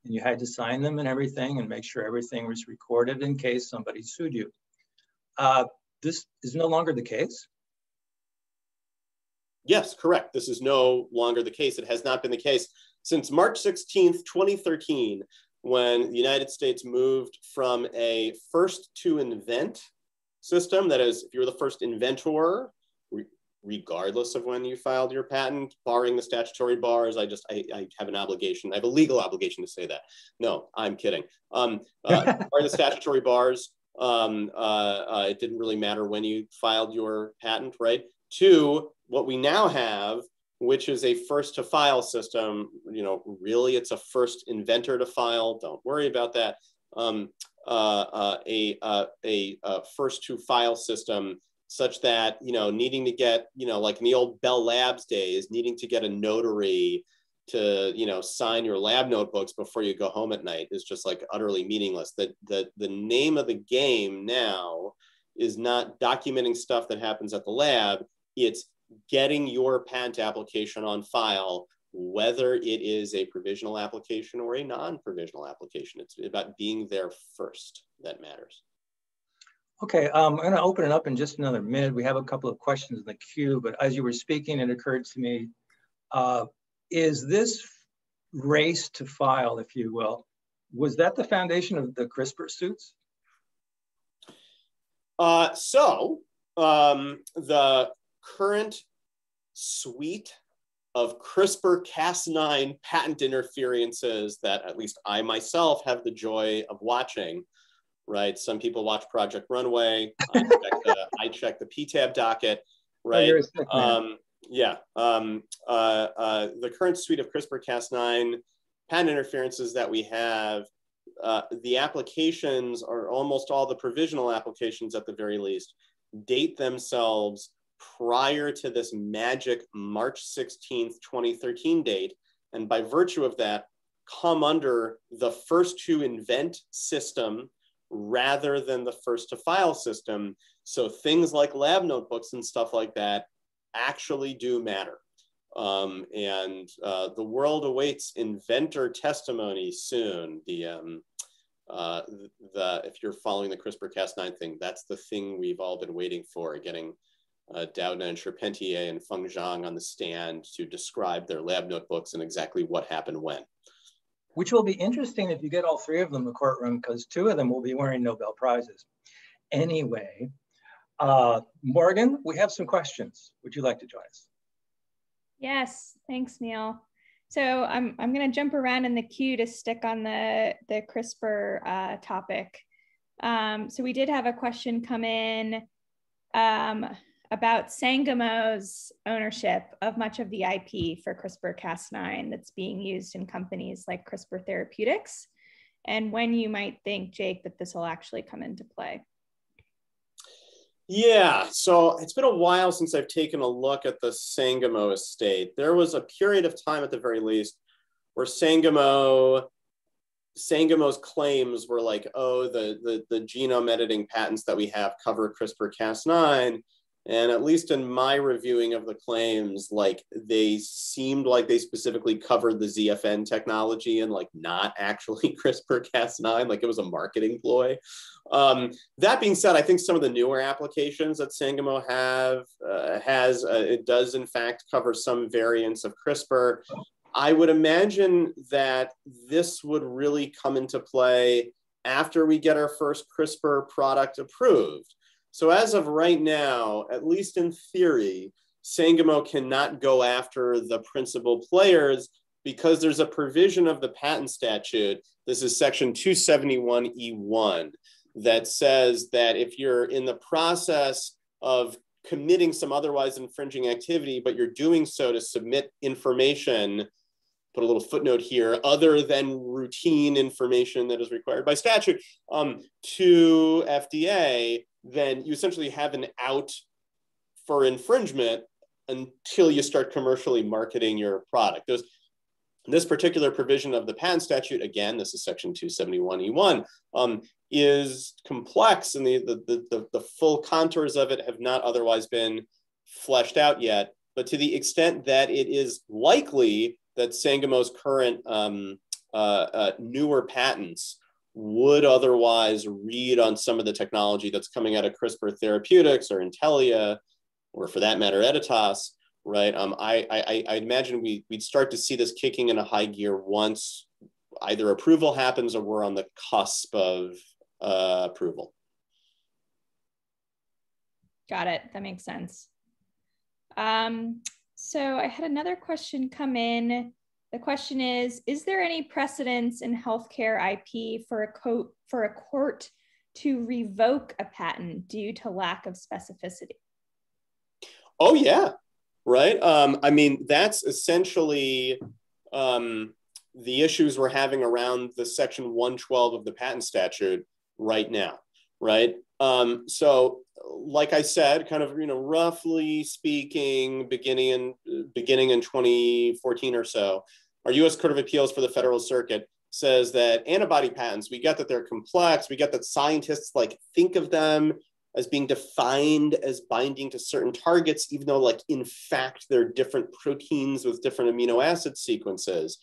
Speaker 2: and you had to sign them and everything, and make sure everything was recorded in case somebody sued you. This is no longer the case.
Speaker 3: Yes, correct. This is no longer the case. It has not been the case since March 16th, 2013, when the United States moved from a first to invent system. That is, if you were the first inventor, regardless of when you filed your patent, barring the statutory bars, I have an obligation. I have a legal obligation to say that. No, I'm kidding. Barring the statutory bars, it didn't really matter when you filed your patent, right? Two, what we now have, which is a first to file system, really it's a first inventor to file. Don't worry about that. A first to file system such that, needing to get, like in the old Bell Labs days, needing to get a notary to, sign your lab notebooks before you go home at night is just like utterly meaningless. The name of the game now is not documenting stuff that happens at the lab. It's getting your patent application on file, whether it is a provisional application or a non-provisional application. It's about being there first that matters.
Speaker 2: Okay, I'm going to open it up in just another minute. We have a couple of questions in the queue, but as you were speaking, it occurred to me, is this race to file, if you will, was that the foundation of the CRISPR suits?
Speaker 3: The current suite of CRISPR-Cas9 patent interferences that at least I myself have the joy of watching, right? Some people watch Project Runway. I check the PTAB docket, right?
Speaker 2: Oh, you're a sick man.
Speaker 3: The current suite of CRISPR-Cas9 patent interferences that we have, the applications, or almost all the provisional applications at the very least, date themselves prior to this magic March 16th, 2013 date. And by virtue of that, come under the first to invent system rather than the first to file system. So things like lab notebooks and stuff like that actually do matter. The world awaits inventor testimony soon. If you're following the CRISPR-Cas9 thing, that's the thing we've all been waiting for, getting Doudna and Charpentier and Feng Zhang on the stand to describe their lab notebooks and exactly what happened when.
Speaker 2: Which will be interesting if you get all three of them in the courtroom, because two of them will be wearing Nobel Prizes. Anyway, Morgen, we have some questions. Would you like to join us?
Speaker 1: Yes, thanks, Neil. So I'm going to jump around in the queue to stick on the CRISPR topic. So we did have a question come in about Sangamo's ownership of much of the IP for CRISPR-Cas9 that's being used in companies like CRISPR Therapeutics, and when you might think, Jake, that this will actually come into play.
Speaker 3: Yeah, so it's been a while since I've taken a look at the Sangamo estate. There was a period of time, at the very least, where Sangamo's claims were like, oh, the genome editing patents that we have cover CRISPR-Cas9. And at least in my reviewing of the claims, like they seemed like they specifically covered the ZFN technology and like not actually CRISPR-Cas9, like it was a marketing ploy. That being said, I think some of the newer applications that Sangamo has, it does in fact cover some variants of CRISPR. I would imagine that this would really come into play after we get our first CRISPR product approved. So as of right now, at least in theory, Sangamo cannot go after the principal players because there's a provision of the patent statute, this is section 271E1, that says that if you're in the process of committing some otherwise infringing activity, but you're doing so to submit information, put a little footnote here, other than routine information that is required by statute, to FDA, then you essentially have an out for infringement until you start commercially marketing your product. This particular provision of the patent statute, again, this is section 271E1, is complex, and the full contours of it have not otherwise been fleshed out yet. But to the extent that it is likely that Sangamo's current newer patents would otherwise read on some of the technology that's coming out of CRISPR Therapeutics or Intellia, or for that matter, Editas, right? I imagine we'd start to see this kicking in a high gear once either approval happens or we're on the cusp of approval.
Speaker 1: Got it. That makes sense. So I had another question come in. The question is there any precedence in healthcare IP for a court to revoke a patent due to lack of specificity?
Speaker 3: Oh, yeah, right. I mean, that's essentially the issues we're having around the section 112 of the patent statute right now, right? So like I said, kind of, roughly speaking, beginning in 2014 or so, our US Court of Appeals for the Federal Circuit says that antibody patents, we get that they're complex, we get that scientists like think of them as being defined as binding to certain targets, even though like in fact they're different proteins with different amino acid sequences.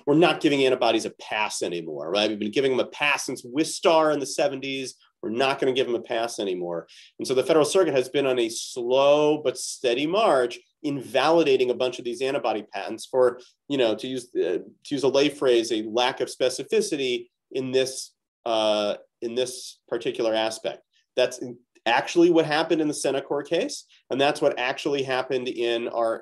Speaker 3: We're not giving antibodies a pass anymore, right? We've been giving them a pass since Wistar in the 70s. We're not going to give them a pass anymore. And so the Federal Circuit has been on a slow but steady march in validating a bunch of these antibody patents for, to use a lay phrase, a lack of specificity in this particular aspect. That's actually what happened in the Senecor case, and that's what actually happened in our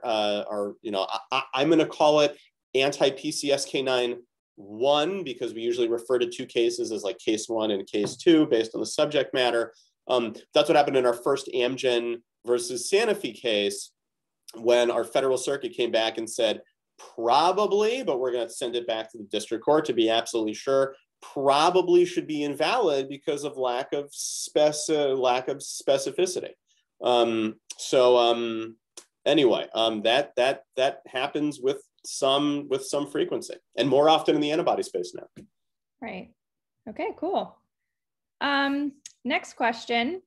Speaker 3: I'm going to call it anti-PCSK9 1, because we usually refer to two cases as like case 1 and case 2 based on the subject matter. That's what happened in our first Amgen versus Sanofi case, when our Federal Circuit came back and said, probably, but we're going to send it back to the district court to be absolutely sure, probably should be invalid because of lack of specificity. Anyway, that happens with some frequency, and more often in the antibody space now.
Speaker 1: Right. Okay, cool. Next question.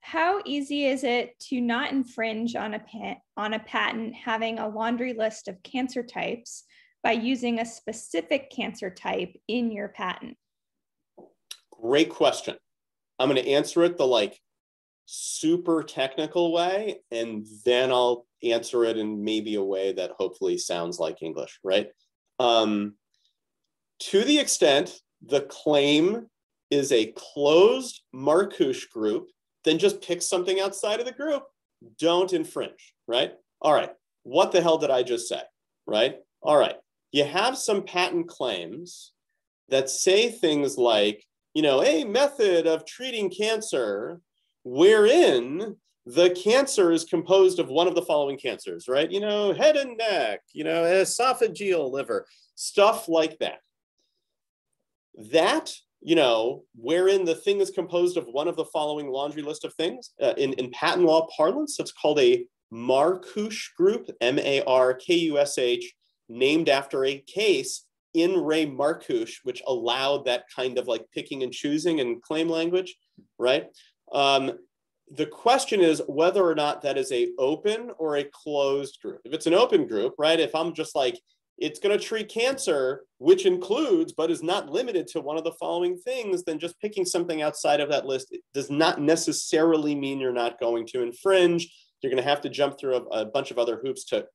Speaker 1: How easy is it to not infringe on a patent having a laundry list of cancer types by using a specific cancer type in your patent?
Speaker 3: Great question. I'm going to answer it the like super technical way, and then I'll answer it in maybe a way that hopefully sounds like English, right? To the extent the claim is a closed Marcouche group, then just pick something outside of the group. Don't infringe, right? All right, what the hell did I just say, right? All right, you have some patent claims that say things like, a method of treating cancer wherein the cancer is composed of one of the following cancers, right? You know, head and neck, you know, esophageal liver, stuff like that. That, you know, wherein the thing is composed of one of the following laundry list of things, in patent law parlance, it's called a Markush group, M-A-R-K-U-S-H, named after a case in Ray Markush, which allowed that kind of like picking and choosing in claim language, right? The question is whether or not that is a open or a closed group. If it's an open group, right? If I'm just like, it's going to treat cancer, which includes, but is not limited to one of the following things, then just picking something outside of that list does not necessarily mean you're not going to infringe. You're going to have to jump through a bunch of other hoops to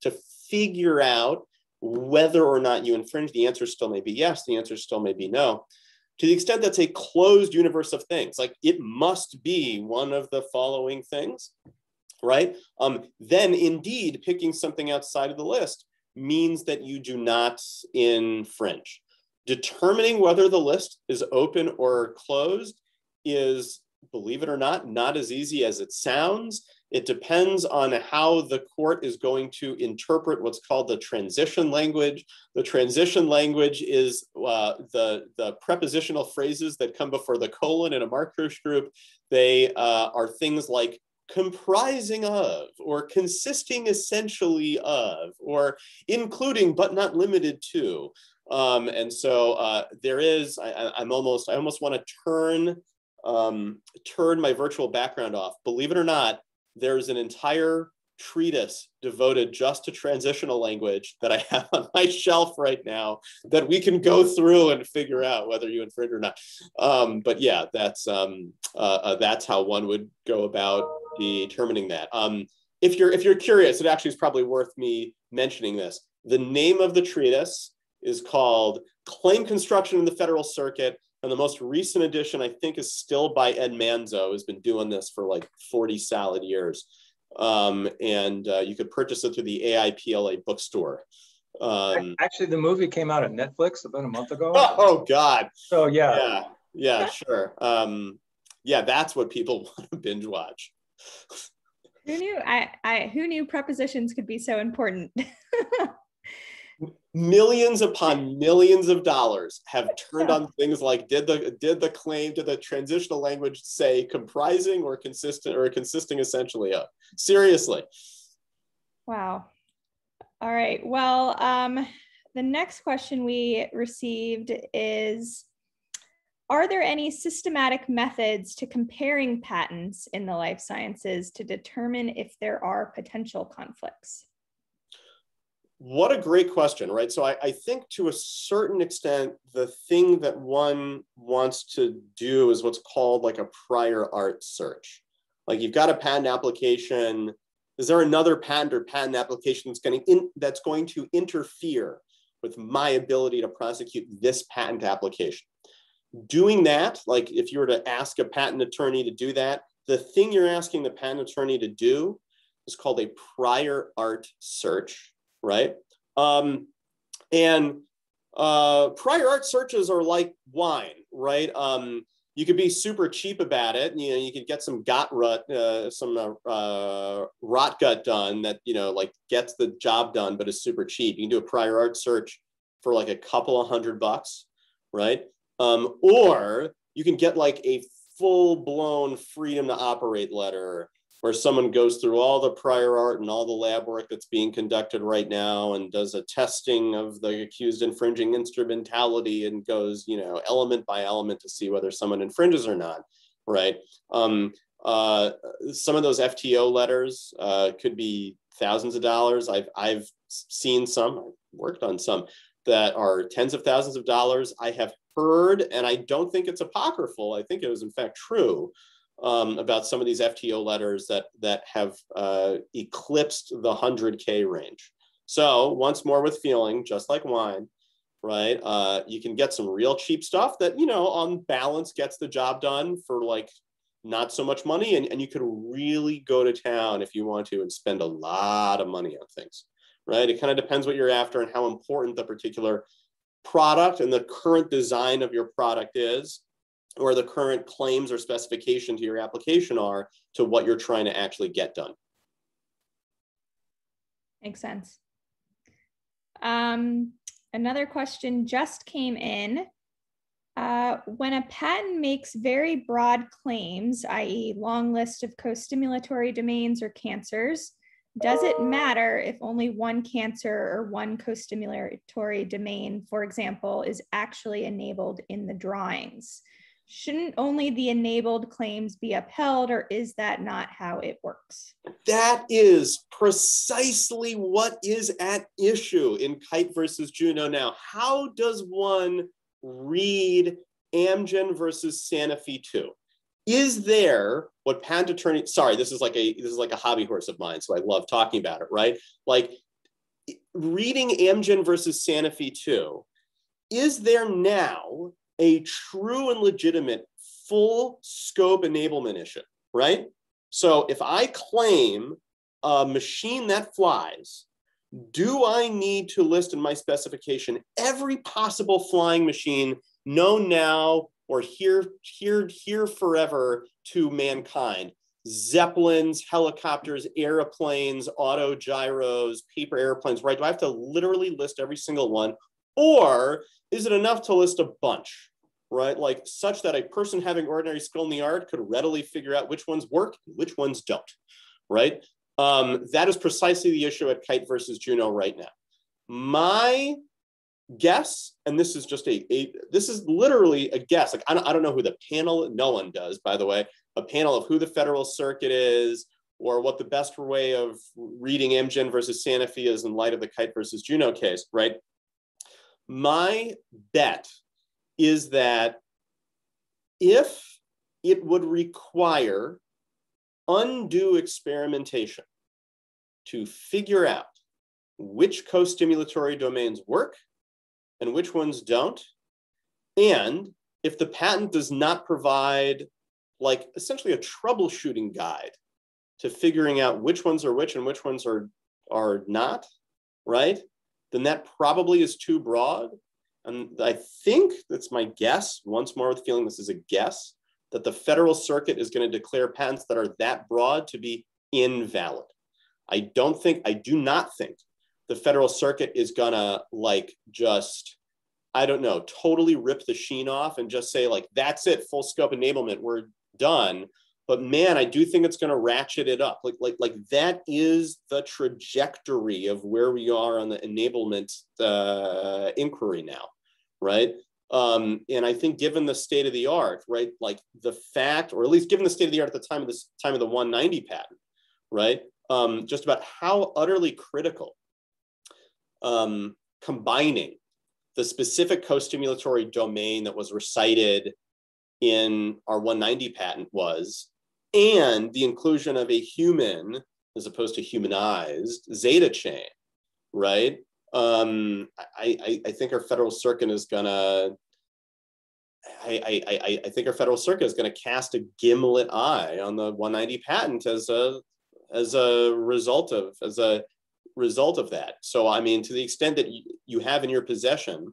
Speaker 3: figure out whether or not you infringe. The answer still may be yes. The answer still may be no. To the extent that's a closed universe of things, like it must be one of the following things, right? Then indeed, picking something outside of the list means that you do not infringe. Determining whether the list is open or closed is, believe it or not as easy as it sounds. It depends on how the court is going to interpret what's called the transition language. The transition language is the prepositional phrases that come before the colon in a Markush group. They are things like comprising of, or consisting essentially of, or including but not limited to. And so there is, I almost want to turn my virtual background off. Believe it or not, there's an entire treatise devoted just to transitional language that I have on my shelf right now that we can go through and figure out whether you infringe or not. But yeah, that's how one would go about determining that. If you're curious, it actually is probably worth me mentioning this. The name of the treatise is called Claim Construction in the Federal Circuit. And the most recent edition, I think, is still by Ed Manzo, who's been doing this for like 40 solid years. You could purchase it through the AIPLA bookstore.
Speaker 2: Actually, the movie came out at Netflix about a month ago.
Speaker 3: Oh, God.
Speaker 2: So, yeah.
Speaker 3: Yeah, sure. Yeah, that's what people want to binge watch.
Speaker 1: Who knew? Who knew prepositions could be so important?
Speaker 3: Millions upon millions of dollars have turned on things like did the transitional language say comprising or consistent or consisting essentially of? Seriously.
Speaker 1: Wow. All right. Well, the next question we received is, are there any systematic methods to comparing patents in the life sciences to determine if there are potential conflicts?
Speaker 3: What a great question, right? So I think to a certain extent, the thing that one wants to do is what's called like a prior art search. Like you've got a patent application. Is there another patent or patent application that's going to interfere with my ability to prosecute this patent application? Doing that, like if you were to ask a patent attorney to do that, the thing you're asking the patent attorney to do is called a prior art search. Right. Prior art searches are like wine, right? You could be super cheap about it. You know, you could get some rot gut done that, you know, like gets the job done, but is super cheap. You can do a prior art search for like a couple of $100, right? Or you can get like a full-blown freedom to operate letter where someone goes through all the prior art and all the lab work that's being conducted right now and does a testing of the accused infringing instrumentality and goes, you know, element by element to see whether someone infringes or not, right? Some of those FTO letters could be thousands of dollars. I've seen some, I've worked on some that are tens of thousands of dollars. I have heard, and I don't think it's apocryphal, I think it was in fact true, about some of these FTO letters that have eclipsed the 100K range. So once more with feeling, just like wine, right? You can get some real cheap stuff that, you know, on balance gets the job done for like not so much money. And you could really go to town if you want to and spend a lot of money on things, right? It kind of depends what you're after and how important the particular product and the current design of your product is. or the current claims or specification to your application are to what you're trying to actually get done.
Speaker 1: Makes sense. Another question just came in. When a patent makes very broad claims, i.e. long list of co-stimulatory domains or cancers, does it matter if only one cancer or one co-stimulatory domain, for example, is actually enabled in the drawings? Shouldn't only the enabled claims be upheld, or is that not how it works?
Speaker 3: That is precisely what is at issue in Kite versus Juno now. How does one read Amgen versus Sanofi 2? Is there what patent attorney, sorry, this is like a hobby horse of mine, so I love talking about it, right? Like reading Amgen versus Sanofi 2, is there now a true and legitimate full scope enablement issue, right? So if I claim a machine that flies, do I need to list in my specification every possible flying machine known now or here forever to mankind? Zeppelins, helicopters, airplanes, autogyros, paper airplanes, right? Do I have to literally list every single one? Or is it enough to list a bunch, right? Like such that a person having ordinary skill in the art could readily figure out which ones work and which ones don't, right? That is precisely the issue at Kite versus Juno right now. My guess, and this is just this is literally a guess. Like I don't know who the panel, no one does, by the way, a panel of who the Federal Circuit is or what the best way of reading Amgen versus Sanofi is in light of the Kite versus Juno case, right? My bet is that if it would require undue experimentation to figure out which co-stimulatory domains work and which ones don't, and if the patent does not provide like essentially a troubleshooting guide to figuring out which ones are which and which ones are not, right? Then that probably is too broad. And I think that's my guess, once more with feeling this is a guess, that the Federal Circuit is going to declare patents that are that broad to be invalid. I do not think the Federal Circuit is going to like just, I don't know, totally rip the sheen off and just say like, that's it, full scope enablement, we're done. But man, I do think it's going to ratchet it up. Like that is the trajectory of where we are on the enablement inquiry now, right? And I think given the state of the art, right, like the fact, or at least given the state of the art at the time of the 190 patent, right, just about how utterly critical combining the specific co-stimulatory domain that was recited in our 190 patent was, and the inclusion of a human as opposed to humanized zeta chain, right? I think our Federal Circuit is gonna, I think our Federal Circuit is gonna cast a gimlet eye on the 190 patent as a result of that. So I mean, to the extent that you have in your possession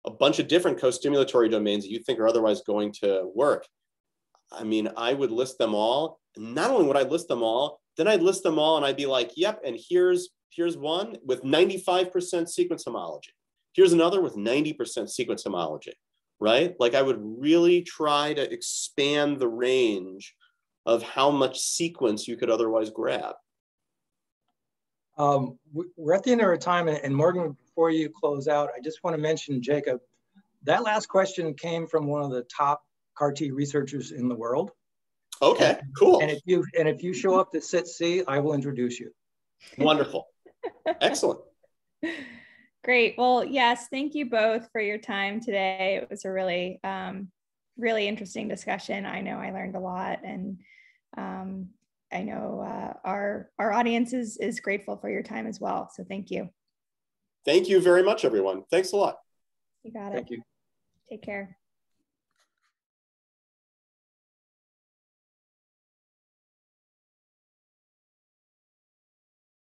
Speaker 3: a bunch of different co-stimulatory domains that you think are otherwise going to work, I mean, I would list them all. And not only would I list them all, then I'd list them all and I'd be like, yep, and here's one with 95% sequence homology. Here's another with 90% sequence homology, right? Like I would really try to expand the range of how much sequence you could otherwise grab.
Speaker 2: We're at the end of our time, and Morgen, before you close out, I just want to mention, Jacob, that last question came from one of the top CAR-T researchers in the world.
Speaker 3: Okay, cool.
Speaker 2: And if you show up to SITC, I will introduce you.
Speaker 3: Wonderful. Excellent.
Speaker 1: Great. Well, yes, thank you both for your time today. It was a really, really interesting discussion. I know I learned a lot, and I know our audience is grateful for your time as well. So thank you.
Speaker 3: Thank you very much, everyone. Thanks a lot.
Speaker 1: You got it.
Speaker 2: Thank you.
Speaker 1: Take care.